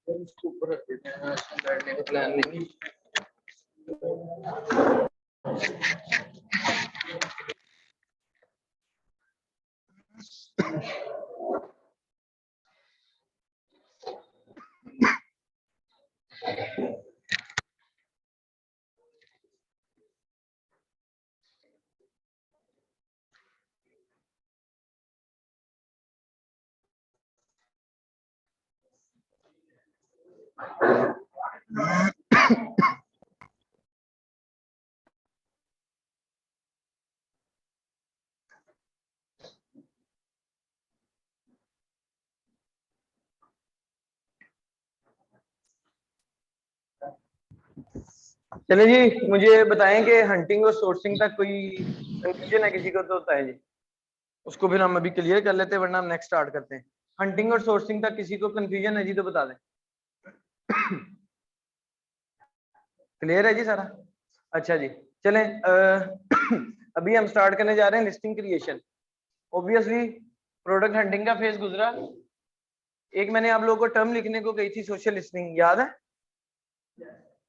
इसके ऊपर रख देते हैं, बैठने का प्लान नहीं। चले जी, मुझे बताएं कि हंटिंग और सोर्सिंग तक कोई कंफ्यूजन है किसी को तो होता है जी, उसको फिर हम अभी क्लियर कर लेते हैं, वरना हम नेक्स्ट स्टार्ट करते हैं। हंटिंग और सोर्सिंग तक किसी को कंफ्यूजन है जी तो बता दें। क्लियर है जी सारा? अच्छा जी, चलें। अभी हम स्टार्ट करने जा रहे हैं listing creation. Obviously product hunting का फेज गुजरा, एक मैंने आप लोगों को टर्म लिखने को कही थी, सोशल लिसनिंग, याद है?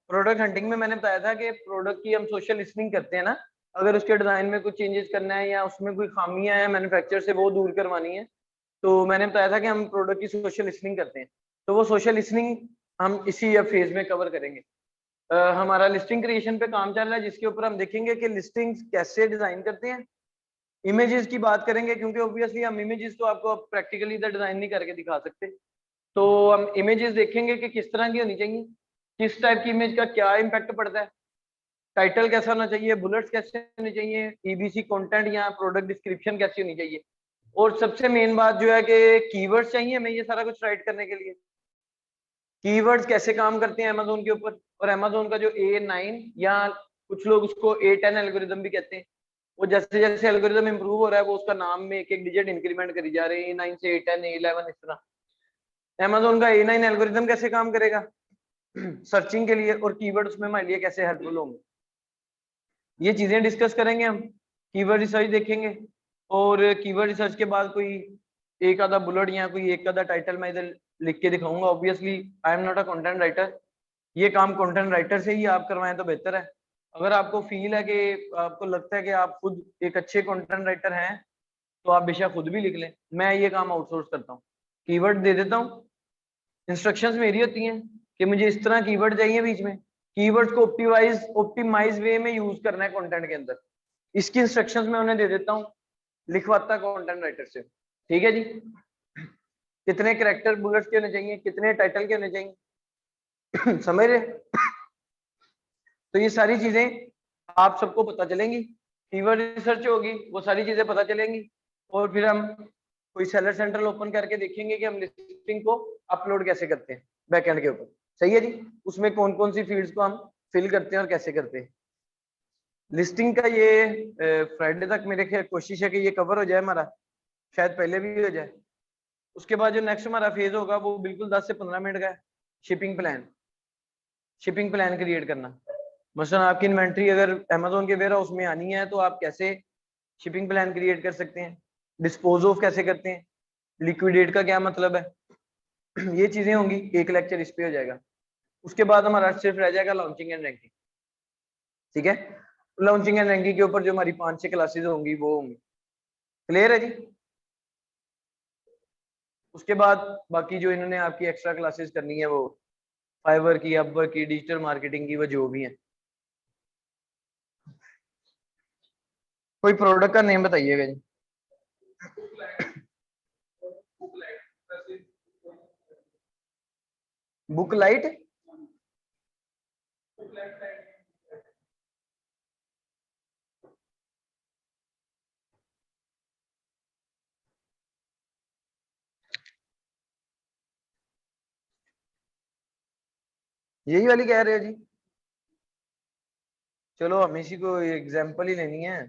प्रोडक्ट हंटिंग में मैंने बताया था कि प्रोडक्ट की हम सोशल लिसनिंग करते हैं ना, अगर उसके डिजाइन में कुछ चेंजेस करना है या उसमें कोई खामियां हैं मैन्युफैक्चरर से वो दूर करवानी है, तो मैंने बताया था कि हम प्रोडक्ट की सोशल लिसनिंग करते हैं। तो वो सोशल लिसनिंग हम इसी फेज में कवर करेंगे। हमारा लिस्टिंग क्रिएशन पे काम चल रहा है, जिसके ऊपर हम देखेंगे कि लिस्टिंग कैसे डिजाइन करते हैं। इमेजेस की बात करेंगे, क्योंकि ऑब्वियसली हम इमेजेस तो आपको प्रैक्टिकली इधर डिजाइन नहीं करके दिखा सकते, तो हम इमेजेस देखेंगे कि किस तरह की होनी चाहिए, किस टाइप की इमेज का क्या इम्पैक्ट पड़ता है, टाइटल कैसा होना चाहिए, बुलेट्स कैसे होने चाहिए, ईबीसी कंटेंट या प्रोडक्ट डिस्क्रिप्शन कैसी होनी चाहिए, और सबसे मेन बात जो है कि कीवर्ड्स चाहिए हमें ये सारा कुछ राइट करने के लिए। कीवर्ड्स कैसे काम करते हैं अमेजोन के ऊपर, और अमेजोन का जो A9 या कुछ लोग उसको A10 एल्गोरिदम भी कहते हैं, वो जैसे जैसे एल्गोरिदम इंप्रूव हो रहा है वो उसका नाम में एक एक डिजिट इंक्रीमेंट करी जा रहे हैं, A9 से A10 A11 इस तरह। अमेजोन का A9 एल्गोरिदम कैसे काम करेगा सर्चिंग के लिए, और कीवर्ड उसमें हमारे लिए कैसे हेल्पफुल होंगे, ये चीजें डिस्कस करेंगे हम। कीवर्ड रिसर्च देखेंगे, और कीवर्ड रिसर्च के बाद कोई एक आधा बुलेट या कोई एक आधा टाइटल मैं इधर लिख के दिखाऊंगा। Obviously I am not a content writer, ये काम कंटेंट राइटर से ही आप करवाएं तो बेहतर है। अगर आपको फील है कि आपको लगता है कि आप खुद एक अच्छे कंटेंट राइटर हैं, तो आप बेशक खुद भी लिख लें, मैं ये काम आउटसोर्स करता हूँ। कीवर्ड दे देता हूँ, इंस्ट्रक्शंस मेरी होती हैं कि मुझे इस तरह कीवर्ड चाहिए बीच में, कीवर्ड्स को ऑप्टिमाइज वे में यूज करना है कंटेंट के अंदर, इसकी इंस्ट्रक्शंस मैं उन्हें दे देता हूँ, लिखवाता कंटेंट राइटर से। ठीक है जी, कितने कैरेक्टर बुलेट्स के होने चाहिए, कितने टाइटल के होने चाहिए समझ रहे? तो ये सारी चीजें आप सबको पता चलेंगी, कीवर्ड रिसर्च होगी, वो सारी चीजें पता चलेंगी, और फिर हम कोई सेलर सेंट्रल ओपन करके देखेंगे कि हम लिस्टिंग को अपलोड कैसे करते हैं बैकएंड के ऊपर। सही है जी, उसमें कौन कौन सी फील्ड्स को हम फिल करते हैं और कैसे करते हैं। लिस्टिंग का ये फ्राइडे तक मेरे ख्याल कोशिश है कि ये कवर हो जाए हमारा, शायद पहले भी हो जाए। उसके बाद जो नेक्स्ट हमारा फेज होगा वो बिल्कुल 10 से 15 मिनट का है, shipping plan. Shipping plan create करना, मसलन आपकी इन्वेंट्री अगर अमेजोन के वेयर हाउस में आनी है तो आप कैसे शिपिंग प्लान क्रिएट कर सकते हैं, डिस्पोज ऑफ कैसे करते हैं, लिक्विडेट का क्या मतलब है ये चीजें होंगी, एक लेक्चर इस पे हो जाएगा। उसके बाद हमारा सिर्फ रह जाएगा लॉन्चिंग एंड रैंकिंग। ठीक है, लॉन्चिंग एंड रैंकिंग के ऊपर जो हमारी 5-6 क्लासेस होंगी वो होंगी। क्लियर है जी? उसके बाद बाकी जो इन्होंने आपकी एक्स्ट्रा क्लासेस करनी है वो फाइवर की, अपवर्क की, डिजिटल मार्केटिंग की, वो जो भी है। कोई प्रोडक्ट का नेम बताइएगा जी। बुक लाइट, यही वाली कह रहे हो जी? चलो हम इसी को एग्जाम्पल ही लेनी है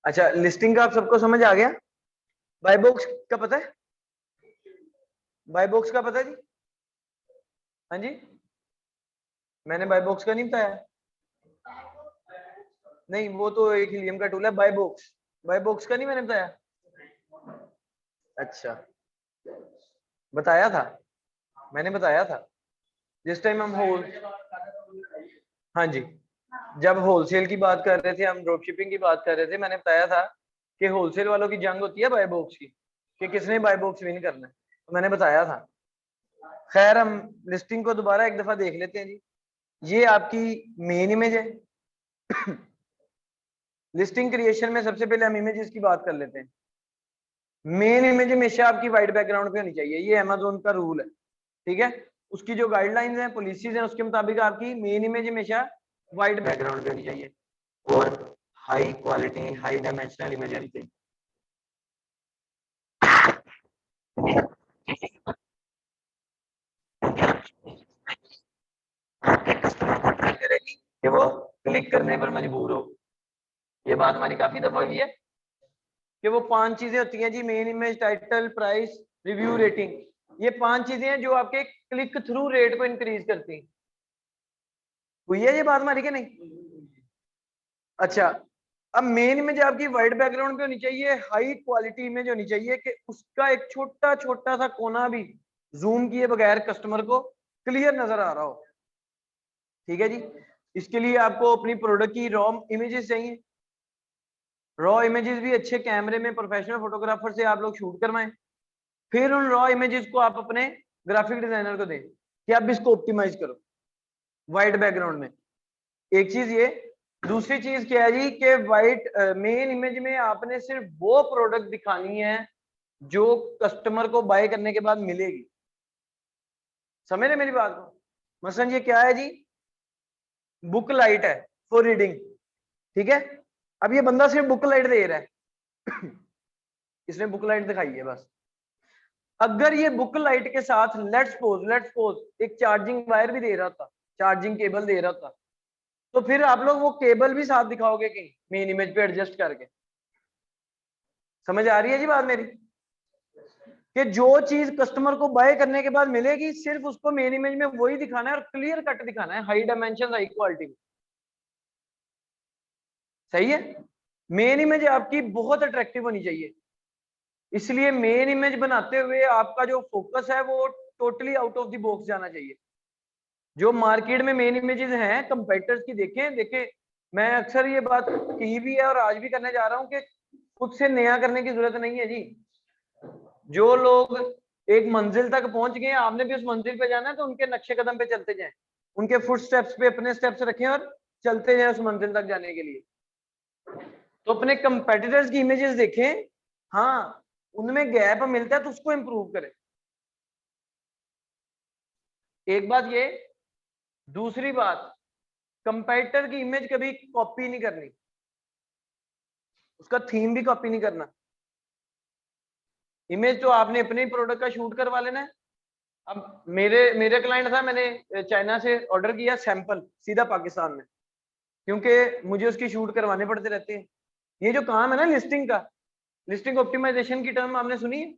अच्छा, लिस्टिंग का आप सबको समझ आ गया? बाय बॉक्स का पता है? बाय बॉक्स का पता है जी? हाँ जी, मैंने बाय बॉक्स का नहीं बताया। नहीं, वो तो एक हीलियम का टूल है। बाय बॉक्स, बाय बॉक्स का नहीं मैंने बताया। अच्छा, बताया था, मैंने बताया था जिस टाइम हम होल, हाँ जी, जब होलसेल की बात कर रहे थे, हम ड्रॉप शिपिंग की बात कर रहे थे, मैंने बताया था कि होलसेल वालों की जंग होती है बाय बॉक्स की, कि किसने बाय बॉक्स विन करना है, तो मैंने बताया था। खैर, हम लिस्टिंग को दोबारा एक दफा देख लेते हैं जी। ये आपकी मेन इमेज है। लिस्टिंग क्रिएशन में सबसे पहले हम इमेजेस की बात कर लेते हैं। मेन इमेज हमेशा आपकी व्हाइट बैकग्राउंड पे होनी चाहिए, ये अमेज़न का रूल है, ठीक है। उसकी जो गाइडलाइंस हैं, पॉलिसीज हैं, उसके मुताबिक आपकी मेन इमेज हमेशा व्हाइट बैकग्राउंड पे होनी चाहिए और high quality high dimensional image होनी चाहिए। करेगी कि वो क्लिक करने पर मजबूर हो। ये बात हमारी काफी दफा हुई है कि वो 5 चीजें होती हैं जी, main image, title, price, review, rating. ये 5 चीजें हैं जो आपके क्लिक थ्रू रेट को इंक्रीज करती हैं। हुई है ये बात हमारी कि नहीं? अच्छा, अब मेन इमेज आपकी व्हाइट बैकग्राउंड पे होनी चाहिए, हाई क्वालिटी इमेज होनी चाहिए कि उसका एक छोटा छोटा सा कोना भी जूम किए बगैर कस्टमर को क्लियर नजर आ रहा हो, ठीक है जी। इसके लिए आपको अपनी प्रोडक्ट की रॉ इमेजेस चाहिए। रॉ इमेजेस भी अच्छे कैमरे में प्रोफेशनल फोटोग्राफर से आप लोग शूट करवाएं, फिर उन रॉ इमेजेस को आप अपने ग्राफिक डिजाइनर को दें कि आप इसको ऑप्टिमाइज करो व्हाइट बैकग्राउंड में। एक चीज ये, दूसरी चीज क्या है जी कि व्हाइट मेन इमेज में आपने सिर्फ वो प्रोडक्ट दिखानी है जो कस्टमर को बाय करने के बाद मिलेगी। समझ रहे मेरी बात को? मसलन ये क्या है जी, बुक लाइट है फॉर रीडिंग, ठीक है। अब ये बंदा सिर्फ बुक लाइट दे रहा है, इसने बुक लाइट दिखाई है बस। अगर ये बुक लाइट के साथ लेट्स सपोज एक चार्जिंग वायर भी दे रहा था, चार्जिंग केबल दे रहा था, तो फिर आप लोग वो केबल भी साथ दिखाओगे कहीं मेन इमेज पे एडजस्ट करके। समझ आ रही है जी बात मेरी? कि जो चीज कस्टमर को बाय करने के बाद मिलेगी सिर्फ उसको मेन इमेज में वही दिखाना है और क्लियर कट दिखाना है, हाई डायमेंशन हाई क्वालिटी में। सही है। मेन इमेज आपकी बहुत अट्रैक्टिव होनी चाहिए, इसलिए मेन इमेज बनाते हुए आपका जो फोकस है वो totally out of the box जाना चाहिए। जो मार्केट में मेन इमेजेस हैं कंपेटिटर्स की, देखें देखें, मैं अक्सर ये बात की भी है और आज भी करने जा रहा हूं कि खुद से नया करने की जरूरत नहीं है जी। जो लोग एक मंजिल तक पहुंच गए, आपने भी उस मंजिल पे जाना है तो उनके नक्शे कदम पे चलते जाएं, उनके फुट स्टेप्स पे अपने स्टेप्स रखें और चलते जाएं उस मंजिल तक जाने के लिए। तो अपने कंपेटिटर्स की इमेजेस देखें, हाँ उनमें गैप मिलता है तो उसको इंप्रूव करें। एक बात ये, दूसरी बात, कंपेटिटर की इमेज कभी कॉपी नहीं करनी, उसका थीम भी कॉपी नहीं करना। इमेज तो आपने अपने प्रोडक्ट का शूट करवा लेना है। अब मेरे मेरे क्लाइंट था, मैंने चाइना से ऑर्डर किया सैंपल सीधा पाकिस्तान में, क्योंकि मुझे उसकी शूट करवाने पड़ते रहते हैं। ये जो काम है ना लिस्टिंग का, लिस्टिंग ऑप्टिमाइजेशन की टर्म आपने सुनी है?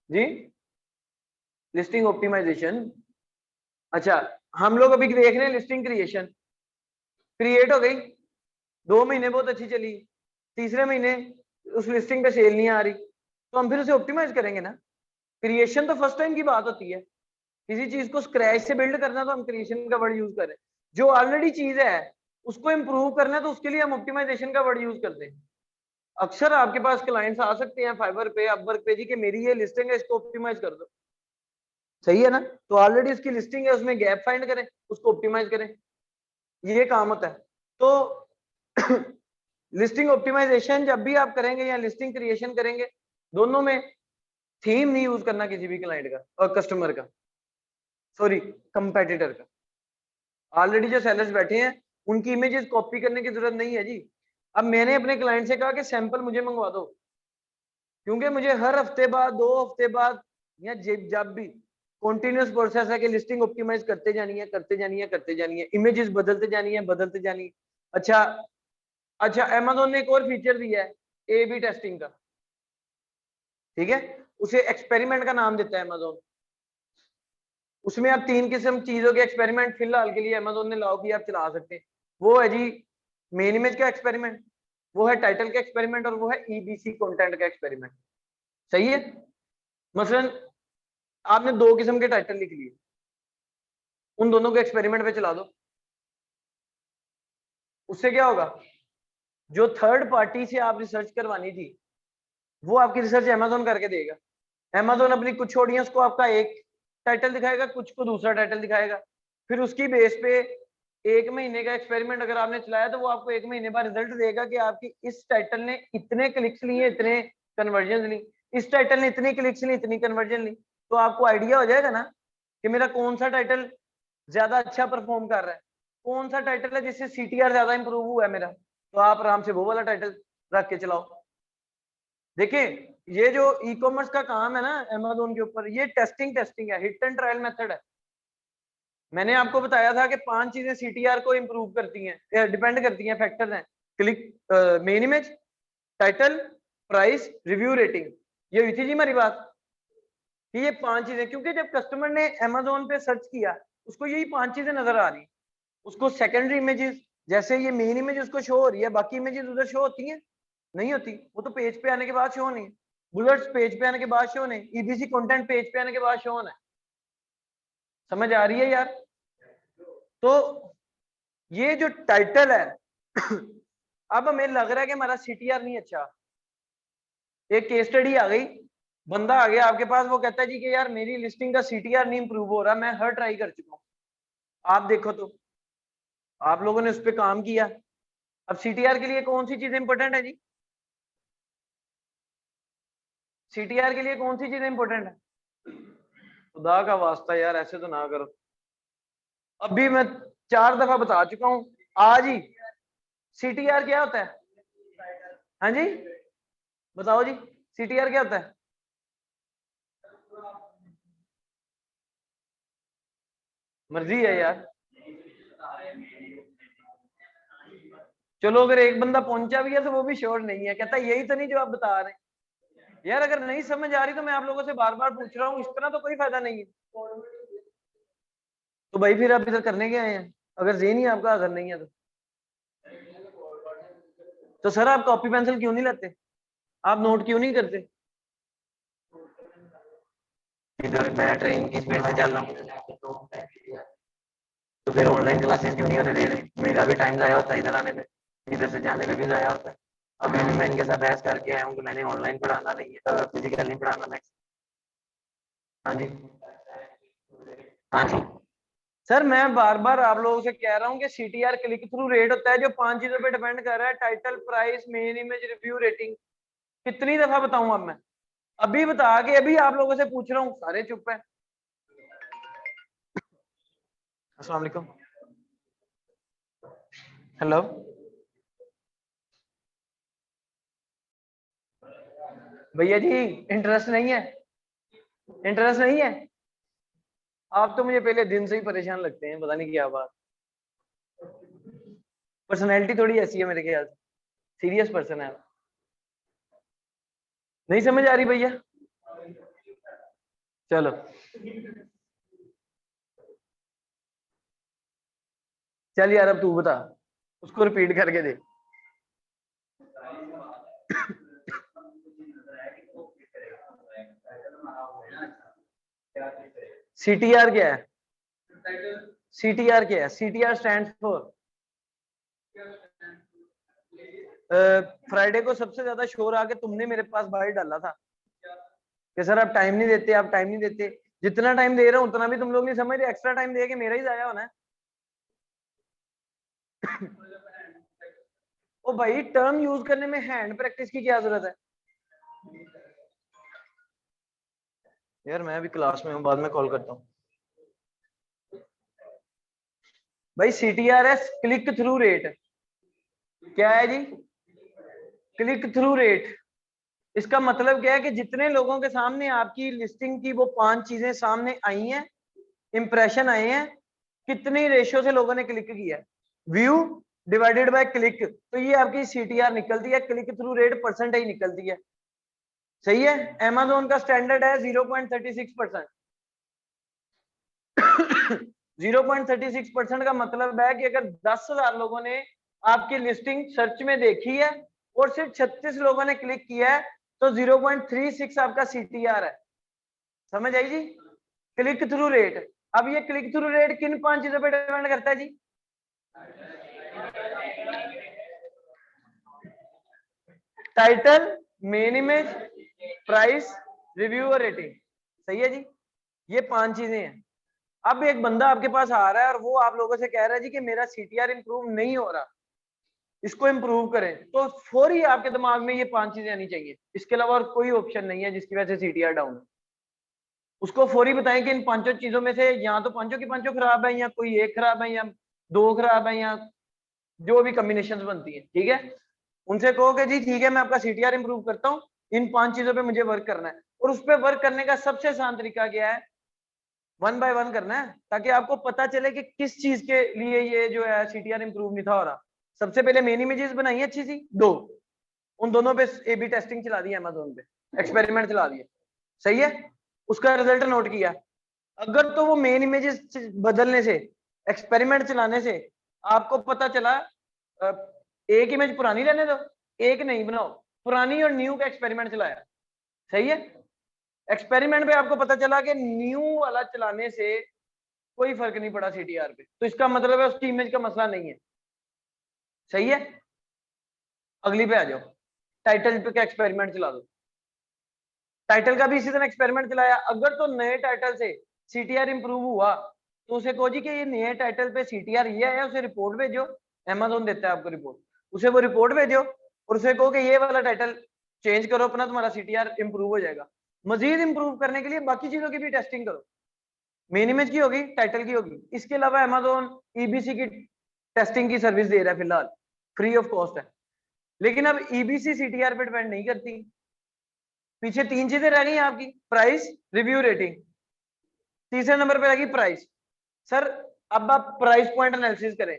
जी, लिस्टिंग ऑप्टिमाइजेशन। अच्छा, हम लोग अभी देख रहे हैं लिस्टिंग क्रिएशन। क्रिएट हो गई, 2 महीने बहुत अच्छी चली, तीसरे महीने उस लिस्टिंग पे सेल नहीं आ रही, तो हम फिर उसे ऑप्टिमाइज करेंगे ना। क्रिएशन तो फर्स्ट टाइम की बात होती है, किसी चीज को स्क्रैच से बिल्ड करना तो हम क्रिएशन का वर्ड यूज करें। जो ऑलरेडी चीज है उसको इंप्रूव करना है तो उसके लिए हम ऑप्टिमाइजेशन का वर्ड यूज करते हैं। अक्सर आपके पास क्लाइंट्स आ सकते हैं फाइवर पे, अपवर्क पे जी कि मेरी ये लिस्टिंग है इसको ऑप्टिमाइज कर दो। सही है ना? तो ऑलरेडी इसकी लिस्टिंग है, उसमें गैप फाइंड करें, उसको ऑप्टिमाइज करें, ये काम होता है। तो लिस्टिंग ऑप्टिमाइजेशन जब भी आप करेंगे या लिस्टिंग क्रिएशन करेंगे, दोनों में थीम नहीं यूज करना किसी भी क्लाइंट का और कस्टमर का, सॉरी कंपेटिटर का। ऑलरेडी जो सेलर्स बैठे हैं उनकी इमेजेस कॉपी करने की जरूरत नहीं है जी। अब मैंने अपने क्लाइंट से कहा कि सैंपल मुझे मंगवा दो, क्योंकि मुझे हर हफ्ते बाद, 2 हफ्ते बाद या जब भी कॉन्टिन्यूस प्रोसेस है कि लिस्टिंग ऑप्टिमाइज करते जानी है, करते जानी है, करते जानी है, इमेजेस बदलते जानी है, बदलते जानी है। अच्छा, अच्छा, Amazon ने एक और फीचर दिया है ए बी टेस्टिंग का, ठीक है, उसे एक्सपेरिमेंट का नाम देता है Amazon। उसमें आप 3 किस्म चीजों के एक्सपेरिमेंट फिलहाल के लिए Amazon ने लाओ कि आप चला सकते हैं। वो है जी मेन इमेज का एक्सपेरिमेंट, वो है टाइटल का एक्सपेरिमेंट, और वो है ईबीसी कंटेंट का एक्सपेरिमेंट। सही है। मसलन आपने 2 किस्म के टाइटल लिख लिए, उन दोनों को एक्सपेरिमेंट पे चला दो, उससे क्या होगा, जो थर्ड पार्टी से आप रिसर्च करवानी थी वो आपकी रिसर्च Amazon करके देगा। Amazon अपनी कुछ ऑडियंस को आपका एक टाइटल दिखाएगा, कुछ को दूसरा टाइटल दिखाएगा, फिर उसकी बेस पे 1 महीने का एक्सपेरिमेंट अगर आपने चलाया तो वो आपको 1 महीने बाद रिजल्ट देगा कि आपकी इस टाइटल ने इतने क्लिक्स लिए, इतने कन्वर्जन ली, इस टाइटल ने इतनी क्लिक्स ली, इतनी कन्वर्जन ली। तो आपको आइडिया हो जाएगा ना कि मेरा कौन सा टाइटल ज्यादा अच्छा परफॉर्म कर रहा है, कौन सा टाइटल है जिससे CTR ज्यादा इंप्रूव हुआ है मेरा, तो आप आराम से वो वाला टाइटल रख के चलाओ। देखिए ये जो ई कॉमर्स का काम है ना Amazon के ऊपर, ये टेस्टिंग है, हिट एंड ट्रायल मेथड है। मैंने आपको बताया था कि 5 चीजें CTR को इंप्रूव करती हैं, डिपेंड करती हैं, फैक्टर्स हैं, click, main image, title, price, review, rating. ये हुई थी जी हमारी बात कि ये 5 चीजें, क्योंकि जब कस्टमर ने Amazon पे सर्च किया उसको यही 5 चीजें नजर आ रही, उसको सेकेंडरी इमेजेस, जैसे ये मेन इमेज उसको शो हो रही है, बाकी इमेजेस उधर शो होती हैं नहीं होती, वो तो पेज पे आने के बाद शो होनी है, बुलेट्स पेज पे आने के बाद शो होने, ईबीसी कंटेंट पेज पे आने के बाद शो होना है। समझ आ रही है यार। तो ये जो टाइटल है अब हमें लग रहा है कि हमारा CTR नहीं अच्छा। एक केस स्टडी आ गई, बंदा आ गया आपके पास, वो कहता है जी कि यार मेरी लिस्टिंग का CTR नहीं इंप्रूव हो रहा, मैं हर ट्राई कर चुका हूँ। आप देखो तो आप लोगों ने उस पर काम किया। अब CTR के लिए कौन सी चीजें इंपॉर्टेंट है जी, CTR के लिए कौन सी चीजें इंपॉर्टेंट है? खुदा का वास्ता यार ऐसे तो ना करो, अभी मैं 4 दफा बता चुका हूं आज ही। CTR क्या होता है? हाँ जी बताओ जी, CTR क्या होता है? मर्जी है यार, चलो अगर एक बंदा पहुंचा भी है तो वो भी श्योर नहीं है, कहता है यही तो नहीं जो आप बता रहे हैं। यार अगर नहीं समझ आ रही तो मैं आप लोगों से बार बार पूछ रहा हूँ, इस तरह तो कोई फायदा नहीं है। तो भाई फिर आप इधर करने के आए हैं, अगर जेन ही आपका अगर नहीं है तो सर आप कॉपी पेंसिल क्यों नहीं लेते, आप नोट क्यों नहीं करते? इधर मैं ट्रेन की स्पीड में चल रहा हूँ तो फिर ऑनलाइन क्लासेस क्यों नहीं होने दे रहे, मेरा भी टाइम जाया होता है इधर आने में, इधर से जाने में भी जाया होता है। अभी मैं इनके साथ बहस करके आया हूँ कि मैंने ऑनलाइन पढ़ाना नहीं है, फिजिकल नहीं पढ़ाना नेक्स्ट। हाँ जी, हाँ जी सर, मैं बार बार आप लोगों से कह रहा हूँ कि CTR क्लिक थ्रू रेट होता है जो 5 चीजों पे डिपेंड कर रहा है, title, price, main image, review, rating. कितनी दफा बताऊं अब मैं, अभी बता के अभी आप लोगों से पूछ रहा हूँ, सारे चुप है। अस्सलाम वालेकुम, हेलो भैया जी, इंटरेस्ट नहीं है, इंटरेस्ट नहीं है। आप तो मुझे पहले दिन से ही परेशान लगते हैं, पता नहीं क्या बात, पर्सनैलिटी थोड़ी ऐसी है मेरे ख्याल से, सीरियस पर्सन है। नहीं समझ आ रही भैया, चलो चल यार अब तू बता, उसको रिपीट करके दे। CTR क्या है? CTR क्या है? CTR स्टैंड फॉर फ्राइडे को सबसे ज्यादा शोर आके तुमने मेरे पास बाहर डाला था कि सर आप टाइम नहीं देते, आप टाइम नहीं देते। जितना टाइम दे रहा हूं उतना भी तुम लोग नहीं समझ रहे, एक्स्ट्रा टाइम दे के मेरा ही जाया होना है। ओ भाई टर्म यूज करने में हैंड प्रैक्टिस की क्या जरूरत है? यार मैं अभी क्लास में हूँ, बाद में कॉल करता हूँ। भाई CTR है क्लिक थ्रू रेट। क्या है जी? Click through rate. इसका मतलब क्या है कि जितने लोगों के सामने आपकी लिस्टिंग की वो 5 चीजें सामने आई हैं, इंप्रेशन आए हैं, कितनी रेशियो से लोगों ने क्लिक किया है, व्यू, डिवाइडेड बाय क्लिक, तो ये आपकी CTR निकलती है, क्लिक थ्रू रेट परसेंटेज निकलती है। सही है। Amazon का स्टैंडर्ड है 0.36%। 0.36% का मतलब है कि अगर 10,000 लोगों ने आपकी लिस्टिंग सर्च में देखी है और सिर्फ 36 लोगों ने क्लिक किया है, तो 0.36 आपका CTR है। समझ आई जी? Click through rate. अब ये क्लिक थ्रू रेट किन 5 चीजों पे डिपेंड करता है जी? Title, main image, price, review और रेटिंग। सही है जी? ये 5 चीजें हैं। अब एक बंदा आपके पास आ रहा है और वो आप लोगों से कह रहा है जी कि मेरा CTR इंप्रूव नहीं हो रहा, इसको इंप्रूव करें, तो फौरी आपके दिमाग में ये 5 चीजें आनी चाहिए। इसके अलावा और कोई ऑप्शन नहीं है जिसकी वजह से CTR डाउन है। उसको फौरी बताएं कि इन 5 चीजों में से या तो 5 की 5 खराब है, या कोई एक खराब है, या 2 खराब है, या जो भी कॉम्बिनेशंस बनती है। ठीक है, उनसे कहो कि जी ठीक है मैं आपका CTR इंप्रूव करता हूँ, इन 5 चीजों पे मुझे वर्क करना है। और उस पर वर्क करने का सबसे आसान तरीका क्या है? 1 बाय 1 करना है, ताकि आपको पता चले कि किस चीज के लिए ये जो है CTR इंप्रूव नहीं था हो रहा। सबसे पहले मेन इमेजेस बनाई अच्छी सी 2, उन दोनों पे A/B टेस्टिंग चला दी Amazon पे, एक्सपेरिमेंट चला दिए। सही है, उसका रिजल्ट नोट किया। अगर तो वो मेन इमेजेस बदलने से, एक्सपेरिमेंट चलाने से आपको पता चला एक इमेज पुरानी रहने दो, एक नहीं बनाओ, पुरानी और न्यू का एक्सपेरिमेंट चलाया। सही है, एक्सपेरिमेंट पे आपको पता चला कि न्यू वाला चलाने से कोई फर्क नहीं पड़ा CTR पे, तो इसका मतलब है उसकी इमेज का मसला नहीं है। सही है, अगली पे आ जाओ। टाइटल पे का एक्सपेरिमेंट चला दो। टाइटल का भी इसी तरह एक्सपेरिमेंट चलाया। अगर तो नए टाइटल से CTR इंप्रूव हुआ, तो उसे कहो जी कि ये नए टाइटल पे CTR ये है, उसे रिपोर्ट भेजो। Amazon देता है आपको रिपोर्ट, उसे वो रिपोर्ट भेजो और उसे कहो कि ये वाला टाइटल चेंज करो अपना, तुम्हारा CTR इंप्रूव हो जाएगा। मजीद इंप्रूव करने के लिए बाकी चीजों की भी टेस्टिंग करो। मेन इमेज की होगी, टाइटल की होगी। इसके अलावा Amazon EBC की टेस्टिंग की सर्विस दे रहा है फिलहाल, फ्री ऑफ कॉस्ट है। लेकिन अब EBC CTR पे डिपेंड नहीं करती। पीछे 3 चीजें रह गई आपकी, प्राइस, रिव्यू, रेटिंग। तीसरे नंबर पे रहेगी प्राइस। सर अब आप प्राइस पॉइंट एनालिसिस करें,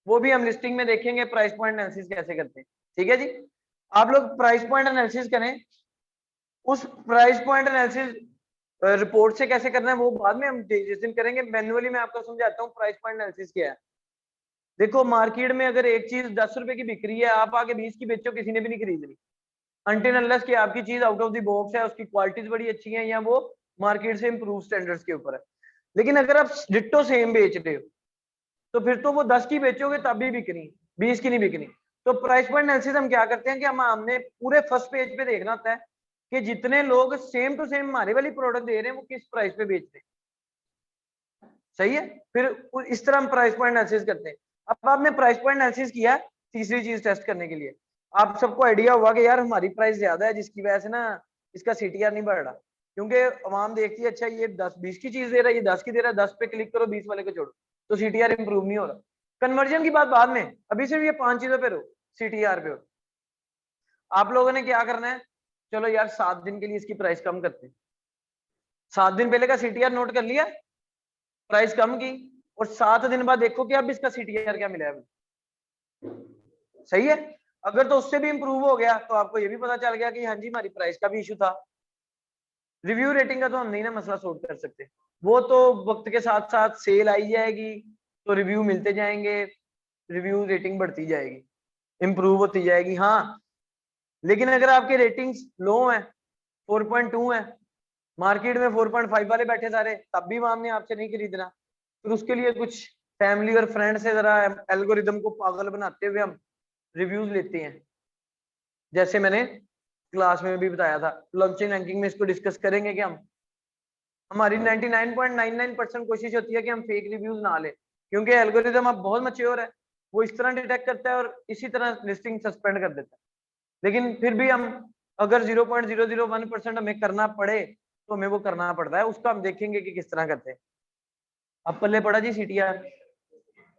वो भी हम लिस्टिंग में देखेंगे प्राइस पॉइंट एनालिसिस कैसे करते हैं। ठीक है जी, आप लोग प्राइस पॉइंट एनालिसिस करें। उस प्राइस पॉइंट एनालिसिस रिपोर्ट से कैसे करना है वो बाद में हम जिस दिन करेंगे, मैन्युअली मैं आपको समझाता हूँ प्राइस पॉइंट एनालिसिस क्या है। देखो मार्केट में अगर एक चीज 10 रुपए की बिक रही है, आप आगे 20 की बेचो, किसी ने भी नहीं खरीदनी, अनटिल अनलेस कि आपकी चीज आउट ऑफ द बॉक्स है, उसकी क्वालिटीज बड़ी अच्छी है, या वो मार्केट से इंप्रूव स्टैंडर्ड्स के ऊपर है। लेकिन अगर आप डिट्टो सेम बेच रहे हो, तो फिर तो वो 10 की बेचोगे तब भी बिकनी, 20 की नहीं बिकनी। तो प्राइस पॉइंट एनालिसिस हम क्या करते हैं कि हमने पूरे फर्स्ट पेज पे देखना होता है कि जितने लोग सेम टू सेम हमारे वाली प्रोडक्ट दे रहे हैं वो किस प्राइस पे बेच रहे हैं। सही है, फिर इस तरह हम प्राइस पॉइंट एनालिसिस करते हैं। अब आपने प्राइस पॉइंट एनालिसिस किया, तीसरी चीज टेस्ट करने के लिए आप सबको आइडिया हुआ कि यार हमारी प्राइस ज्यादा है, जिसकी वजह से ना इसका CTR नहीं बढ़ रहा, क्योंकि अवाम देखती है अच्छा ये 10-20 की चीज दे रहा है, ये 10 की दे रहा है, 10 पे क्लिक करो, 20 वाले को छोड़ो, तो CTR इंप्रूव नहीं हो रहा। कन्वर्जन की बात बाद में, अभी सिर्फ ये 5 चीजों पे रहो, CTR पे हो। आप लोगों ने क्या करना है, चलो यार 7 दिन के लिए इसकी प्राइस कम करते हैं। 7 दिन पहले का CTR नोट कर लिया, प्राइस कम की, और 7 दिन बाद देखो कि अब इसका CTR क्या मिला है। सही है, अगर तो उससे भी इंप्रूव हो गया तो आपको ये भी पता चल गया कि हाँ जी हमारी प्राइस का भी इशू था। रिव्यू रेटिंग का तो हम नहीं ना मसला सॉल्व कर सकते, वो तो वक्त के साथ साथ सेल आई जाएगी तो रिव्यू मिलते जाएंगे, रिव्यू रेटिंग बढ़ती जाएगी, इंप्रूव होती जाएगी। हाँ, लेकिन अगर आपके रेटिंग्स लो हैं, 4.2 है, मार्केट में 4.5 वाले बैठे सारे, तब भी वहां ने आपसे नहीं खरीदना, फिर उसके लिए कुछ फैमिली और फ्रेंड से जरा एल्गोरिदम को पागल बनाते हुए हम रिव्यूज लेते हैं, जैसे मैंने क्लास में भी बताया था। लॉन्चिंग रैंकिंग में इसको डिस्कस करेंगे कि हम हमारी 99.99% कोशिश होती है कि हम फेक रिव्यूज ना ले, क्योंकि एल्गोरिदम अब बहुत मैच्योर है, वो इस तरह डिटेक्ट करता है और इसी तरह लिस्टिंग सस्पेंड कर देता है। लेकिन फिर भी हम अगर 0.001% हमें करना पड़े तो हमें वो करना पड़ता है, उसका हम देखेंगे कि किस तरह करते हैं। अब पल्ले पड़ा जी CTR,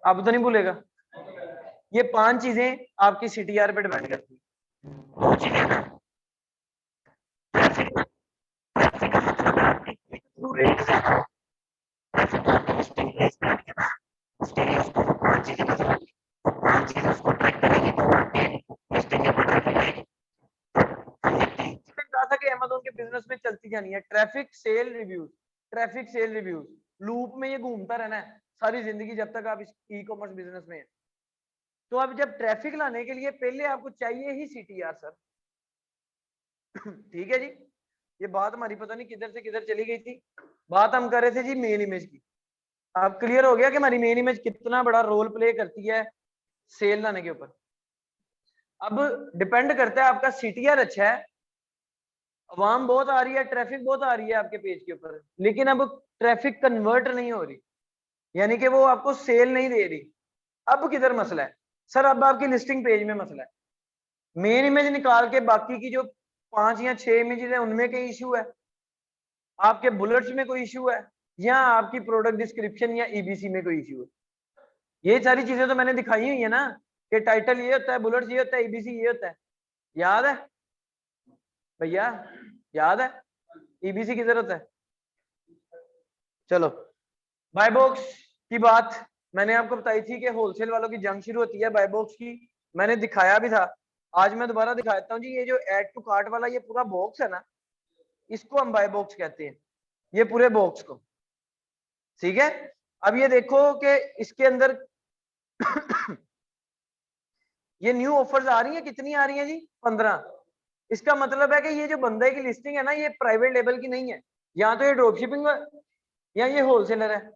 अब तो नहीं भूलेगा। ये 5 चीजें आपकी CTR पे डिपेंड करती अमेज़न के बिजनेस में चलती जानी है, traffic sale reviews, traffic sale reviews, loop में ये घूमता रहना है सारी जिंदगी जब तक आप इस ई कॉमर्स बिजनेस में हैं। तो अब जब ट्रैफिक लाने के लिए पहले आपको चाहिए ही सीटीआर सर। ठीक है जी, ये बात हमारी पता नहीं किधर से किधर चली गई थी। बात हम कर रहे थे जी मेन इमेज की। अब क्लियर हो गया कि हमारी मेन इमेज कितना बड़ा रोल प्ले करती है सेल लाने के ऊपर। अब डिपेंड करता है आपका सीटीआर अच्छा है, अवाम बहुत आ रही है, ट्रैफिक बहुत आ रही है आपके पेज के ऊपर, लेकिन अब ट्रैफिक कन्वर्ट नहीं हो रही, यानी कि वो आपको सेल नहीं दे रही। अब किधर मसला है सर? अब आपकी लिस्टिंग पेज में मसला है। मेन इमेज निकाल के बाकी की जो 5 या 6 इमेजेस है उनमें कोई इशू है, आपके बुलेट्स में कोई इशू है, या आपकी प्रोडक्ट डिस्क्रिप्शन या ईबीसी में कोई इशू है। ये सारी चीजें तो मैंने दिखाई हुई है ना, कि टाइटल ये होता है, बुलेट्स ये होता है, ईबीसी ये होता है। याद है भैया? याद है ईबीसी किधर होता है? चलो, बाय बॉक्स की बात मैंने आपको बताई थी कि होलसेल वालों की जंग शुरू होती है बाय बॉक्स की, मैंने दिखाया भी था। आज मैं दोबारा दिखाता हूँ जी। ये जो ऐड टू कार्ट वाला ये पूरा बॉक्स है ना, इसको हम बाय बॉक्स कहते हैं, ये पूरे बॉक्स को। ठीक है, अब ये देखो कि इसके अंदर ये न्यू ऑफर्स आ रही है, कितनी आ रही है जी? 15। इसका मतलब है कि ये जो बंदे की लिस्टिंग है ना, ये प्राइवेट लेवल की नहीं है, या तो ये ड्रॉप शिपिंग या ये होलसेलर है,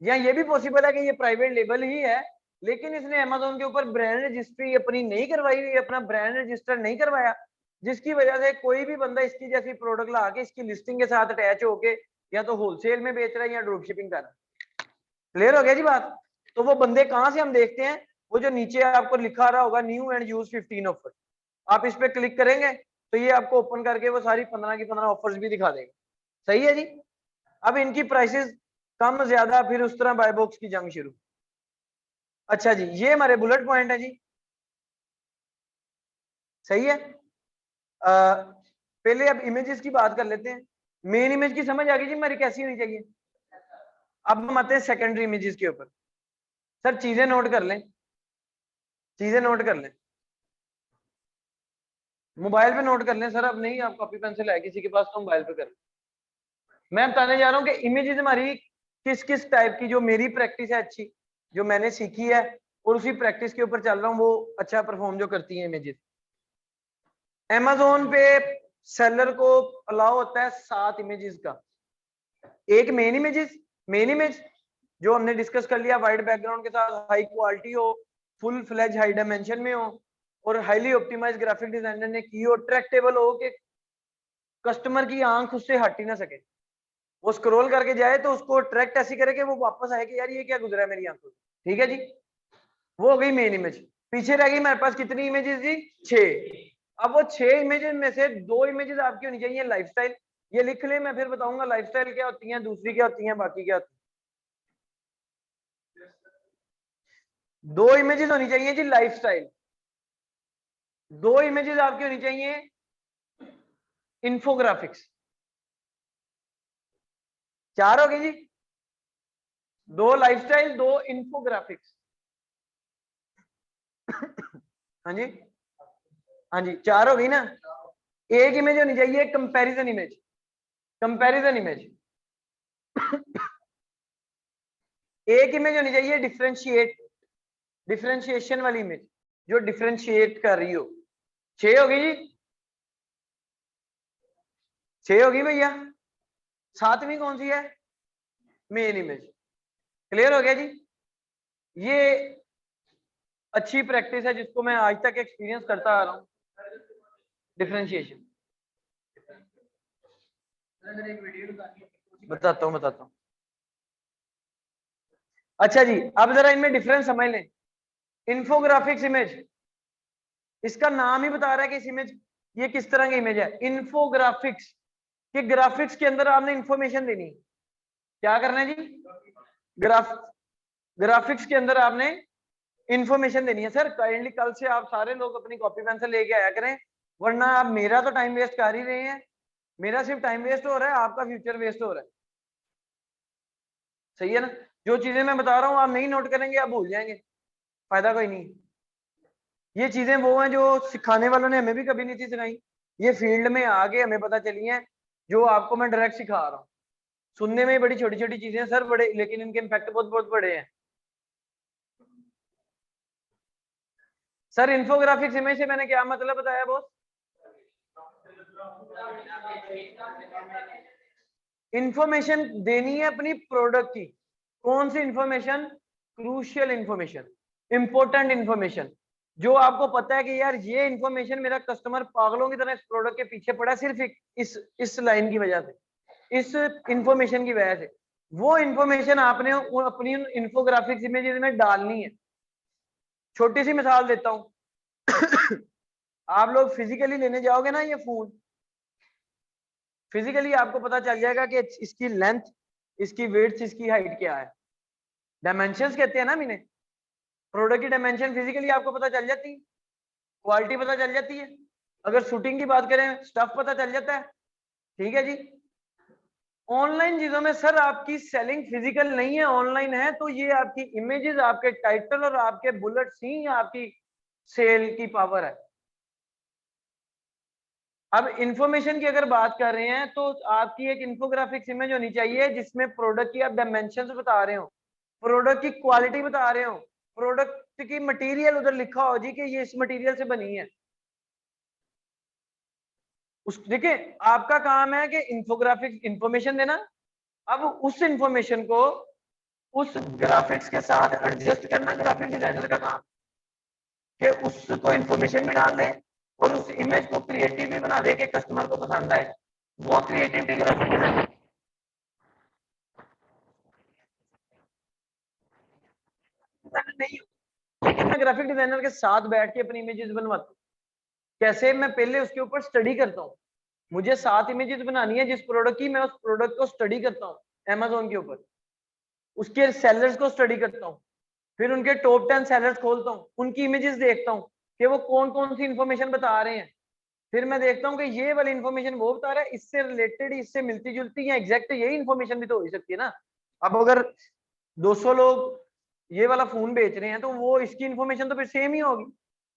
या ये भी पॉसिबल है कि ये प्राइवेट लेवल ही है, लेकिन इसने अमेज़न के ऊपर ब्रांड रजिस्ट्री अपनी नहीं करवाई हुई, अपना ब्रांड रजिस्टर नहीं करवाया, जिसकी वजह से कोई भी बंदा इसकी जैसी प्रोडक्ट ला के इसकी लिस्टिंग के साथ अटैच होके या तो होलसेल में बेच रहा है या ड्रॉप शिपिंग कर रहा है। क्लियर हो गया जी बात? तो वो बंदे कहां से हम देखते हैं? वो जो नीचे आपको लिखा रहा होगा न्यू एंड यूज 15 ऑफर, आप इस पे क्लिक करेंगे तो ये आपको ओपन करके वो सारी 15 की 15 ऑफर्स भी दिखा देगा। सही है जी। अब इनकी प्राइसेस कम ज्यादा, फिर उस तरह बाय बॉक्स की जंग शुरू। अच्छा जी, ये हमारे बुलेट पॉइंट है जी। सही है। पहले अब इमेजेस की बात कर लेते हैं। मेन इमेज की समझ आ गई जी हमारी कैसी होनी चाहिए। अब हम आते हैं सेकेंडरी इमेजेस के ऊपर। सर चीजें नोट कर लें, चीजें नोट कर लें, मोबाइल पे नोट कर लें सर। अब नहीं, आप कॉपी पेंसिल है किसी के पास तो मोबाइल पे कर लें। मैं बताने जा रहा हूँ कि इमेजेस हमारी किस किस टाइप की, जो मेरी प्रैक्टिस है अच्छी, जो मैंने सीखी है और उसी प्रैक्टिस के ऊपर चल रहा हूँ, वो अच्छा परफॉर्म जो करती है इमेजेस। Amazon पे सेलर को अलाउ होता है 7 इमेजेस का। एक मेन इमेजेस, मेन इमेज जो हमने डिस्कस कर लिया, वाइड बैकग्राउंड के साथ, हाई क्वालिटी हो, फुल फ्लैज हाई डायमेंशन में हो, और हाईली ऑप्टिमाइज ग्राफिक डिजाइनर ने की हो, ट्रैक्टेबल हो कि कस्टमर की आंख उससे हट ही ना सके, वो स्क्रॉल करके जाए तो उसको ट्रैक्ट ऐसी करे कि वो वापस आए कि यार ये क्या गुजरा है मेरी आंखों से। ठीक है जी, वो हो गई मेन इमेज। पीछे रह गई मेरे पास कितनी इमेजेस जी? 6। अब वो 6 इमेजेस में से 2 इमेजेस आपकी होनी चाहिए लाइफस्टाइल। ये लिख ले, मैं फिर बताऊंगा लाइफस्टाइल क्या होती है, दूसरी क्या होती है, बाकी क्या होती है। 2 इमेजेस होनी चाहिए जी लाइफस्टाइल। 2 इमेजेस आपकी होनी चाहिए इन्फोग्राफिक्स। 4 हो गई जी, 2 लाइफस्टाइल, 2 इन्फोग्राफिक्स। हाँ जी, हाँ जी, 4 हो गई ना। एक इमेज होनी चाहिए कंपैरिजन इमेज, कंपैरिजन इमेज। एक इमेज होनी चाहिए डिफरेंशिएट, डिफरेंशिएशन वाली इमेज, जो डिफरेंशिएट कर रही हो। 6 हो गई जी, 6 होगी भैया। 7वीं कौन सी है? Main image. क्लियर हो गया जी। ये अच्छी प्रैक्टिस है जिसको मैं आज तक एक्सपीरियंस करता आ रहा हूं, डिफरेंशिएशन। बताता हूं। अच्छा जी, अब जरा इनमें डिफरेंस समझ लें। इन्फोग्राफिक्स इमेज, इसका नाम ही बता रहा है कि इस इमेज, ये किस तरह की इमेज है। इन्फोग्राफिक्स के ग्राफिक्स के अंदर आपने इंफॉर्मेशन देनी। क्या करना है जी? ग्राफिक्स के अंदर आपने इंफॉर्मेशन देनी है। सर काइंडली कल से आप सारे लोग अपनी कॉपी पेंसिल लेके आया करें, वरना आप मेरा तो टाइम वेस्ट कर ही रहे हैं। मेरा सिर्फ टाइम वेस्ट हो रहा है, आपका फ्यूचर वेस्ट हो रहा है। सही है ना? जो चीजें मैं बता रहा हूँ आप नहीं नोट करेंगे, आप भूल जाएंगे, फायदा कोई नहीं। ये चीजें वो हैं जो सिखाने वालों ने हमें भी कभी नहीं थी सिखाई। ये फील्ड में आगे हमें पता चली है, जो आपको मैं डायरेक्ट सिखा रहा हूँ। सुनने में बड़ी छोटी छोटी चीजें सर, बड़े, लेकिन इनके इम्पैक्ट बहुत बहुत बड़े हैं सर। इन्फोग्राफिक्स इमेज से मैंने क्या मतलब बताया बॉस? इंफॉर्मेशन देनी है अपनी प्रोडक्ट की। कौन सी information? Crucial information, important information, जो आपको पता है कि यार ये इंफॉर्मेशन मेरा कस्टमर पागलों की तरह इस प्रोडक्ट के पीछे पड़ा है सिर्फ इस लाइन की वजह से, इस इंफॉर्मेशन की वजह से। वो इंफॉर्मेशन आपने अपनी इंफोग्राफिक्स इमेजेस में डालनी है। छोटी सी मिसाल देता हूं आप लोग फिजिकली लेने जाओगे ना ये फोन, फिजिकली आपको पता चल जाएगा कि इसकी लेंथ, इसकी वेट, इसकी हाइट क्या है। डायमेंशंस कहते हैं ना मैंने, प्रोडक्ट की डायमेंशन फिजिकली आपको पता चल जाती है, क्वालिटी पता चल जाती है। अगर शूटिंग की बात करें, स्टफ पता चल जाता है। ठीक है जी। ऑनलाइन चीजों में सर आपकी सेलिंग फिजिकल नहीं है, ऑनलाइन है, तो ये आपकी इमेजेस, आपके टाइटल और आपके बुलेट्स ही आपकी सेल की पावर है। अब इंफॉर्मेशन की अगर बात कर रहे हैं तो आपकी एक इंफोग्राफिक्स इमेज होनी चाहिए जिसमें प्रोडक्ट की आप डायमेंशंस बता रहे हो, प्रोडक्ट की क्वालिटी बता रहे हो, प्रोडक्ट की मटेरियल उधर लिखा हो जी कि ये इस मटेरियल से बनी है। उस देखिए, आपका काम है कि इंफोग्राफिक्स इंफॉर्मेशन देना, अब उस इंफॉर्मेशन को उस ग्राफिक्स के साथ एडजस्ट करना ग्राफिक डिजाइनर का काम, कि उसको इंफॉर्मेशन में डाल दे और उस इमेज को क्रिएटिव भी बना दे कि कस्टमर को पसंद आए। वो क्रिएटिविटी ग्राफिक डिजाइनर नहीं, लेकिन मैं ग्राफिक डिजाइनर के साथ बैठ के अपनी इमेजेस बनवाता हूँ। कैसे? मैं पहले उसके ऊपर स्टडी करता हूँ, मुझे 7 इमेजेस बनानी है जिस प्रोडक्ट की, मैं उस प्रोडक्ट को स्टडी करता हूँ अमेजोन के ऊपर, उसके सेलर्स को स्टडी करता हूँ, फिर उनके टॉप 10 सेलर्स खोलता हूँ, उनकी इमेजेस देखता हूँ कि वो कौन कौन सी इंफॉर्मेशन बता रहे हैं। फिर मैं देखता हूँ कि ये वाली इंफॉर्मेशन वो बता रहा है, इससे रिलेटेड, इससे मिलती जुलती या एग्जैक्ट यही इंफॉर्मेशन भी तो हो ही सकती है ना। अब अगर 200 लोग ये वाला फोन बेच रहे हैं तो वो इसकी इंफॉर्मेशन तो फिर सेम ही होगी।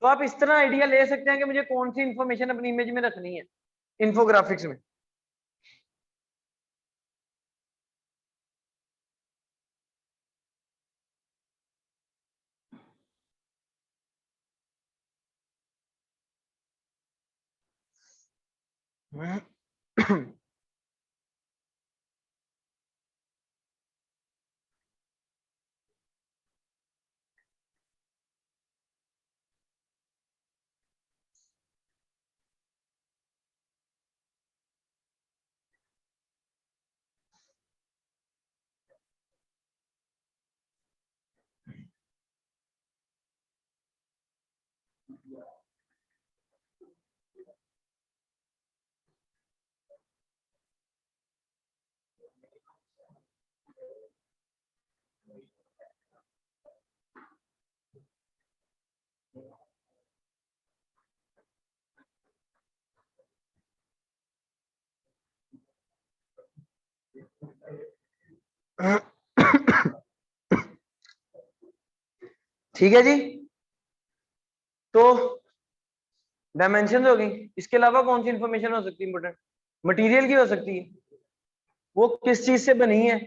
तो आप इस तरह आइडिया ले सकते हैं कि मुझे कौन सी इंफॉर्मेशन अपनी इमेज में रखनी है इंफोग्राफिक्स में। ठीक है जी। तो डायमेंशन हो गई, इसके अलावा कौन सी इंफॉर्मेशन हो सकती है इंपोर्टेंट? मटेरियल की हो सकती है, वो किस चीज से बनी है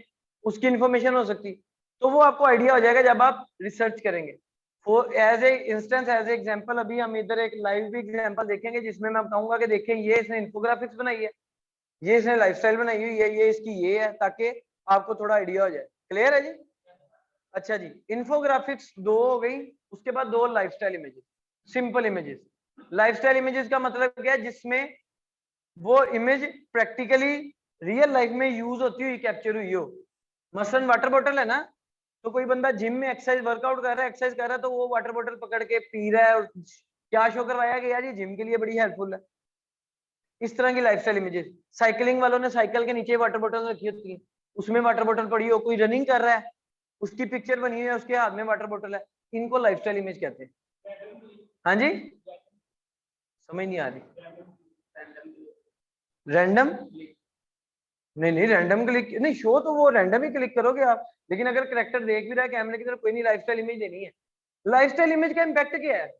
उसकी इंफॉर्मेशन हो सकती है। तो वो आपको आइडिया हो जाएगा जब आप रिसर्च करेंगे। For as a instance, as a example, अभी हम इधर एक लाइव भी एग्जांपल देखेंगे जिसमें मैं बताऊंगा कि देखिए ये इसने इन्फोग्राफिक्स बनाई है, ये इसने लाइफस्टाइल बनाई हुई है, ये इसकी ये है, ताकि आपको थोड़ा आइडिया हो जाए। क्लियर है जी? अच्छा जी, इन्फोग्राफिक्स दो हो गई, उसके बाद दो lifestyle images, simple images. Lifestyle images का मतलब क्या है? जिसमें वो इमेज प्रैक्टिकली रियल लाइफ में यूज होती हुई कैप्चर हुई हो। मसलन वाटर बॉटल है ना, तो कोई बंदा जिम में एक्सरसाइज वर्कआउट कर रहा है, एक्सरसाइज कर रहा है, तो वो वाटर बॉटल पकड़ के पी रहा है और क्या शो करवाया कि यार ये जिम के लिए बड़ी हेल्पफुल है। इस तरह की लाइफस्टाइल इमेजेस। साइकिलिंग वालों ने साइकिल के नीचे वाटर बॉटल रखी होती है, उसमें वाटर बॉटल पड़ी हो, कोई रनिंग कर रहा है, उसकी पिक्चर बनी हुई है, उसके हाथ में वाटर बॉटल है, इनको लाइफस्टाइल इमेज कहते हैं। हाँ जी, समझ नहीं आ रही। रैंडम? नहीं नहीं, रैंडम क्लिक नहीं, शो तो वो रैंडम ही क्लिक करोगे आप, लेकिन अगर करेक्टर देख भी रहा है कैमरे की तरफ, कोई नहीं, लाइफस्टाइल इमेज देनी है। लाइफस्टाइल इमेज का इम्पैक्ट क्या है?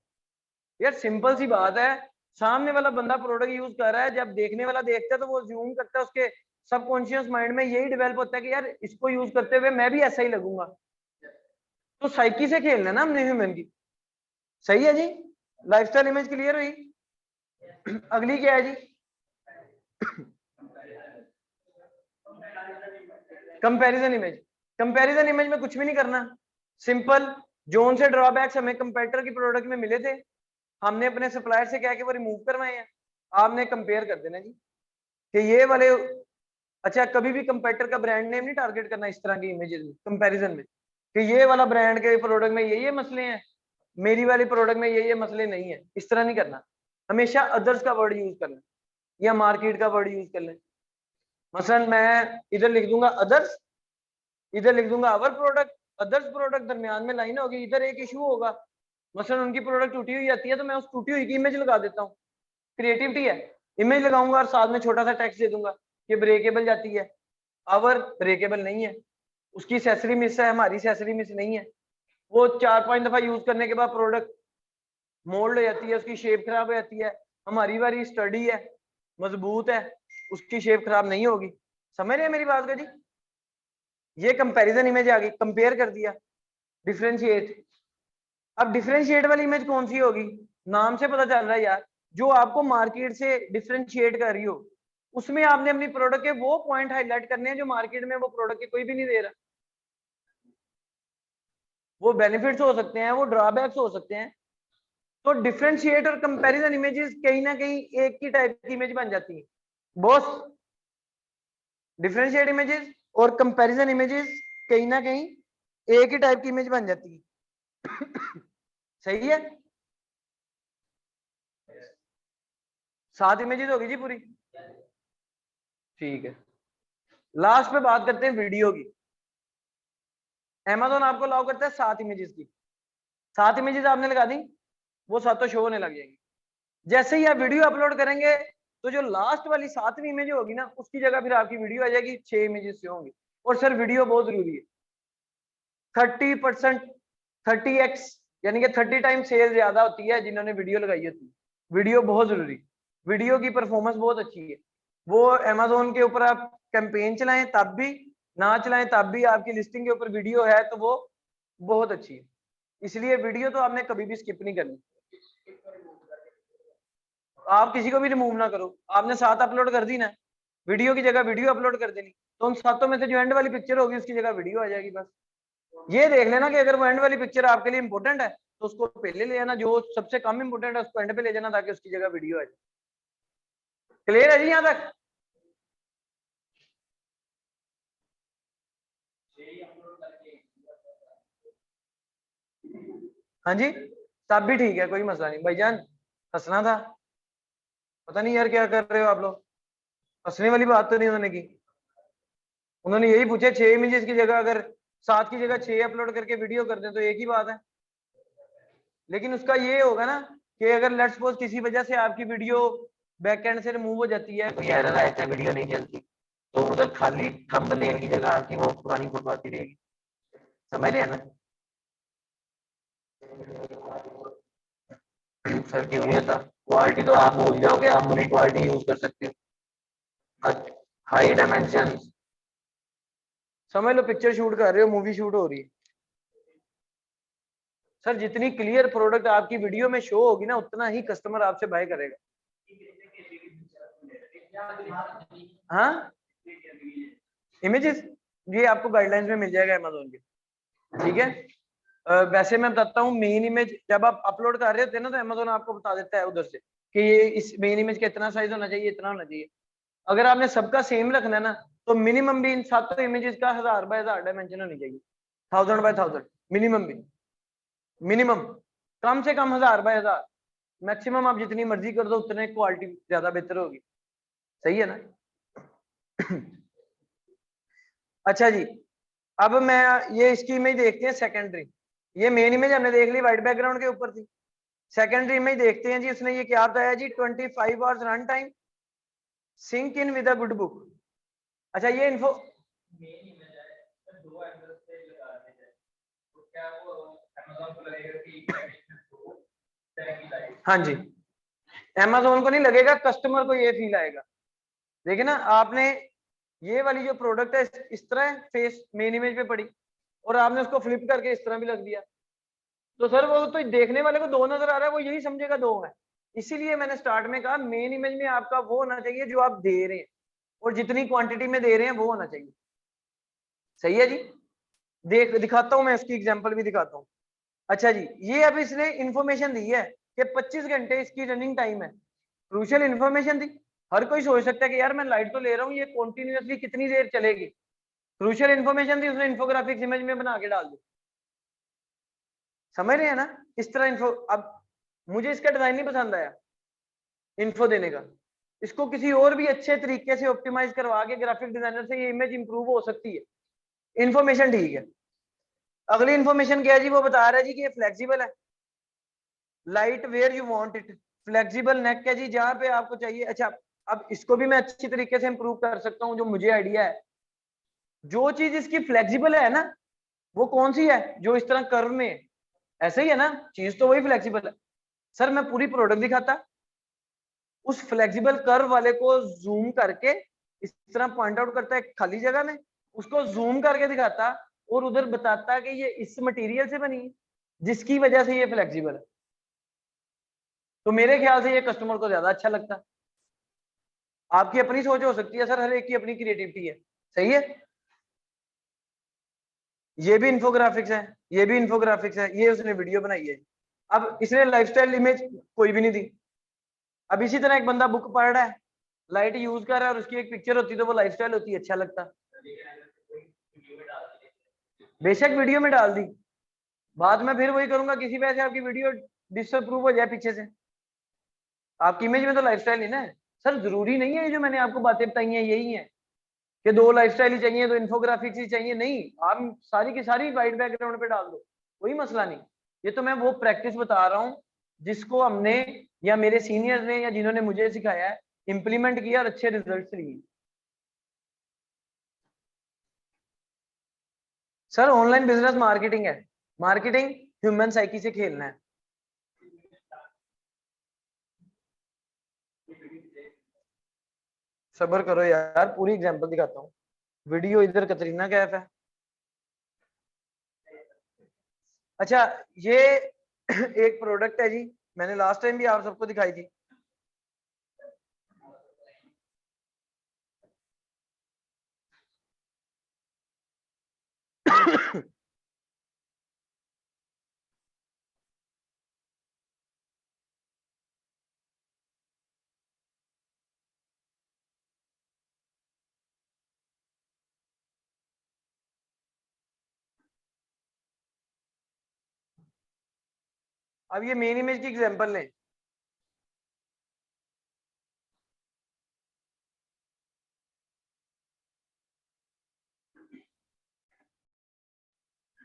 यार सिंपल सी बात है, सामने वाला बंदा प्रोडक्ट यूज कर रहा है, जब देखने वाला देखता है तो वो ज्यूम करता है, उसके सबकॉन्शियस माइंड में यही डेवलप होता है कि यार इसको यूज करते हुए मैं भी ऐसा ही लगूंगा। तो साइकी से खेलना है ना हमने ह्यूमन की। सही है जी, लाइफस्टाइल इमेज क्लियर हुई। अगली क्या है जी? Comparison image. कंपैरिजन इमेज में कुछ भी नहीं करना, सिंपल। जोन से ड्रॉबैक्स हमें कंपेटिटर की प्रोडक्ट में मिले थे, हमने अपने सप्लायर से क्या कि वो रिमूव करवाए हैं, आपने कंपेयर कर देना जी कि ये वाले। अच्छा, कभी भी कंपेटिटर का ब्रांड नेम नहीं टारगेट करना इस तरह की इमेजेस में, कंपैरिजन में, कि ये वाला ब्रांड के प्रोडक्ट में ये मसले हैं, मेरी वाली प्रोडक्ट में ये मसले नहीं है, इस तरह नहीं करना। हमेशा अदर्स का वर्ड यूज करना या मार्केट का वर्ड यूज कर लें। मसलन मैं इधर लिख दूंगा अदर्स, इधर लिख दूंगा अवर प्रोडक्ट, अदर्स प्रोडक्ट, दरमियान में लाइन होगी, इधर एक इशू होगा, मसलन उनकी प्रोडक्ट टूटी हुई आती है तो मैं उस टूटी हुई की इमेज लगा देता हूँ। क्रिएटिविटी है, इमेज लगाऊंगा और साथ में छोटा सा टेक्स्ट दे दूंगा कि ब्रेकेबल जाती है, अवर ब्रेकेबल नहीं है, उसकी एसेसरी मिस है, हमारी एसेसरी मिस नहीं है। वो 4-5 दफा यूज करने के बाद प्रोडक्ट मोल्ड हो जाती है, उसकी शेप खराब हो जाती है, हमारी वाली स्टडी है, मजबूत है, उसकी शेप खराब नहीं होगी। समझ रहे हैं मेरी बात का जी? ये कंपैरिजन इमेज आ गई, कंपेयर कर दिया। डिफरेंशिएट, अब डिफरेंशिएट वाली इमेज कौन सी होगी? नाम से पता चल रहा है यार, जो आपको मार्केट से डिफरेंशिएट कर रही हो, उसमें आपने अपनी प्रोडक्ट के वो पॉइंट हाईलाइट करने हैं जो मार्केट में वो प्रोडक्ट के कोई भी नहीं दे रहा। वो बेनिफिट्स हो सकते हैं, वो ड्रॉबैक्स हो सकते हैं। तो डिफरेंशिएट और कंपैरिजन इमेजेस कहीं ना कहीं एक ही टाइप की इमेज बन जाती है बॉस। डिफरेंशिएट इमेजेस और कंपैरिजन इमेजेस कहीं ना कहीं एक ही टाइप की इमेज बन जाती है। सही है, 7 इमेजेस होगी जी पूरी। ठीक है, लास्ट पे बात करते हैं वीडियो की। Amazon आपको अलाउ करता है 7 इमेजेस की, 7 इमेजेस आपने लगा दी, वो सातों शो होने लग जाएंगी। जैसे ही आप वीडियो अपलोड करेंगे तो जो लास्ट वाली 7वीं इमेज होगी ना, उसकी जगह फिर आपकी वीडियो आ जाएगी, 6 इमेजेस शो होंगी। और सर वीडियो बहुत जरूरी है, 30%, 30x, यानी कि 30 टाइम सेल ज्यादा होती है जिन्होंने वीडियो लगाई होती है। वीडियो बहुत जरूरी, वीडियो की परफॉर्मेंस बहुत अच्छी है। वो Amazon के ऊपर आप कैंपेन चलाएं तब भी, ना चलाएं तब भी, आपकी लिस्टिंग के ऊपर वीडियो है तो वो बहुत अच्छी है। इसलिए वीडियो तो आपने कभी भी स्किप नहीं करनी। आप किसी को भी रिमूव ना करो, आपने 7 अपलोड कर दी ना, वीडियो की जगह वीडियो अपलोड कर देनी, तो उन 7 में से जो एंड वाली पिक्चर होगी उसकी जगह वीडियो आ जाएगी। बस ये देख लेना कि अगर वो एंड वाली पिक्चर आपके लिए इंपॉर्टेंट है तो उसको पहले ले जाना, जो सबसे कम इंपॉर्टेंट है उसको एंड पे ले जाना, ताकि उसकी जगह वीडियो आ जाए। क्लियर है जी यहाँ तक? हाँ जी, तब भी ठीक है, कोई मसला नहीं भाईजान। हंसना था, पता नहीं यार क्या कर रहे हो आप लोग, हंसने वाली बात तो नहीं उन्होंने की। उन्होंने यही पूछे 6 इमेजेस की जगह अगर 7 की जगह 6 अपलोड करके वीडियो कर दें तो एक ही बात है। लेकिन उसका ये होगा ना कि अगर लेट्स सपोज किसी वजह से आपकी वीडियो बैकएंड से रिमूव हो जाती है, कोई एरर आता है, वीडियो नहीं चलती, तो उधर खाली थंबनेल की जगह आपकी वो पुरानी फोटो आती रहेगी। समझ रहे हैं ना? सर क्यों नहीं होता? क्वालिटी तो आप भूल जाओगे, आप पूरी क्वालिटी यूज कर सकते हो, हाई डायमेंशन। समझ लो पिक्चर शूट कर रहे हो, मूवी शूट हो रही है। सर जितनी क्लियर प्रोडक्ट आपकी वीडियो में शो होगी ना, उतना ही कस्टमर आपसे बाय करेगा। हाँ, इमेजेस ये आपको गाइडलाइंस में मिल जाएगा Amazon के। ठीक है, वैसे मैं बताता हूँ, मेन इमेज जब आप अपलोड कर रहे होते हैं ना, तो Amazon आपको बता देता है उधर से कि ये इस मेन इमेज का इतना साइज होना चाहिए, इतना होना चाहिए। अगर आपने सबका सेम रखना है ना, तो मिनिमम भी इन 7 इमेजेस का 1000 बाय 1000 डायमेंशन होनी चाहिए, 1000 बाय 1000 मिनिमम भी, मिनिमम कम से कम 1000 बाय 1000। मैक्सिमम आप जितनी मर्जी कर दो उतने क्वालिटी ज्यादा बेहतर होगी। सही है ना? अच्छा जी, अब मैं ये इसकी इमेज देखते हैं सेकेंडरी। ये मेन इमेज हमने देख ली, व्हाइट बैकग्राउंड के ऊपर थी। सेकेंडरी इमेज देखते हैं जी, उसने ये क्या बताया जी, 25 hours run time, sync in with a good book. अच्छा ये इन्फो, हाँ जी, Amazon को नहीं लगेगा, कस्टमर को ये फील आएगा। देखिए ना, आपने ये वाली जो प्रोडक्ट है इस तरह फेस मेन इमेज पे पड़ी और आपने उसको फ्लिप करके इस तरह भी लग दिया, तो सर वो तो देखने वाले को दो नजर आ रहा है, वो यही समझेगा दो है। इसीलिए मैंने स्टार्ट में कहा मेन इमेज में आपका वो होना चाहिए जो आप दे रहे हैं, और जितनी क्वांटिटी में दे रहे हैं वो होना चाहिए। सही है जी। दिखाता हूं मैं, इसकी एग्जांपल भी दिखाता हूं। अच्छा जी, ये अब इसने इंफॉर्मेशन दी है कि 25 घंटे इसकी रनिंग टाइम है। क्रूशियल इंफॉर्मेशन दी। हर कोई सोच सकता है कि यार मैं लाइट तो ले रहा हूँ, ये कॉन्टिन्यूसली कितनी देर चलेगी। क्रूशियल इंफॉर्मेशन दी, उसने इन्फोग्राफिक्स इमेज में बना के डाल दी। समझ रहे हैं ना, इस तरह इन्फो। अब मुझे इसका डिजाइन नहीं पसंद आया इन्फो देने का, इसको किसी और भी अच्छे तरीके से ऑप्टिमाइज करवा के ग्राफिक डिजाइनर से ये इमेज इंप्रूव हो सकती है। इन्फॉर्मेशन ठीक है। अगली इन्फॉर्मेशन क्या है जी, वो बता रहा है जी कि ये फ्लेक्सिबल है, light where you want it, flexible neck है जी जहां पे आपको चाहिए। अच्छा, अब इसको भी मैं अच्छी तरीके से इंप्रूव कर सकता हूँ, जो मुझे आइडिया है। जो चीज इसकी फ्लेक्सिबल है ना, वो कौन सी है, जो इस तरह कर्व में है। ऐसे ही है ना, चीज तो वही फ्लेक्सिबल है। सर मैं पूरी प्रोडक्ट दिखाता, उस फ्लेक्सिबल कर्व वाले को जूम करके इस तरह पॉइंट आउट करता है खाली जगह में, उसको जूम करके दिखाता और उधर बताता कि ये इस मटेरियल से बनी है जिसकी वजह से ये फ्लेक्सिबल है। तो मेरे ख्याल से ये कस्टमर को ज्यादा अच्छा लगता है। आपकी अपनी सोच हो सकती है सर, हर एक की अपनी क्रिएटिविटी है। सही है। ये भी इन्फोग्राफिक्स है, ये भी इन्फोग्राफिक्स है, ये उसने वीडियो बनाई है। अब इसने लाइफस्टाइल इमेज कोई भी नहीं दी। अब इसी तरह एक बंदा बुक पढ़ रहा है, लाइट यूज कर रहा है और उसकी एक पिक्चर होती तो वो लाइफस्टाइल होती, अच्छा लगता। बेशक वीडियो में डाल दी, बाद में फिर वही करूंगा, किसी वजह से आपकी वीडियो डिसअप्रूव हो जाए पीछे से, आपकी इमेज में तो लाइफस्टाइल ही ना है। सर जरूरी नहीं है ये जो मैंने आपको बातें बताई हैं यही है कि दो लाइफस्टाइल ही चाहिए, दो इन्फोग्राफिक्स ही चाहिए, नहीं। आप सारी की सारी वाइट बैकग्राउंड पे डाल दो, कोई मसला नहीं। ये तो मैं वो प्रैक्टिस बता रहा हूँ जिसको हमने या मेरे सीनियर्स ने या जिन्होंने मुझे सिखाया है, इंप्लीमेंट किया और अच्छे रिजल्ट लिए। सर ऑनलाइन बिजनेस मार्केटिंग है, मार्केटिंग ह्यूमन साइकी से खेलना है। सब्र करो यार, पूरी एग्जांपल दिखाता हूँ। वीडियो इधर कतरीना कैफ है। अच्छा, ये एक प्रोडक्ट है जी, मैंने लास्ट टाइम भी आप सबको दिखाई थी। अब ये मेन इमेज की एग्जांपल लें,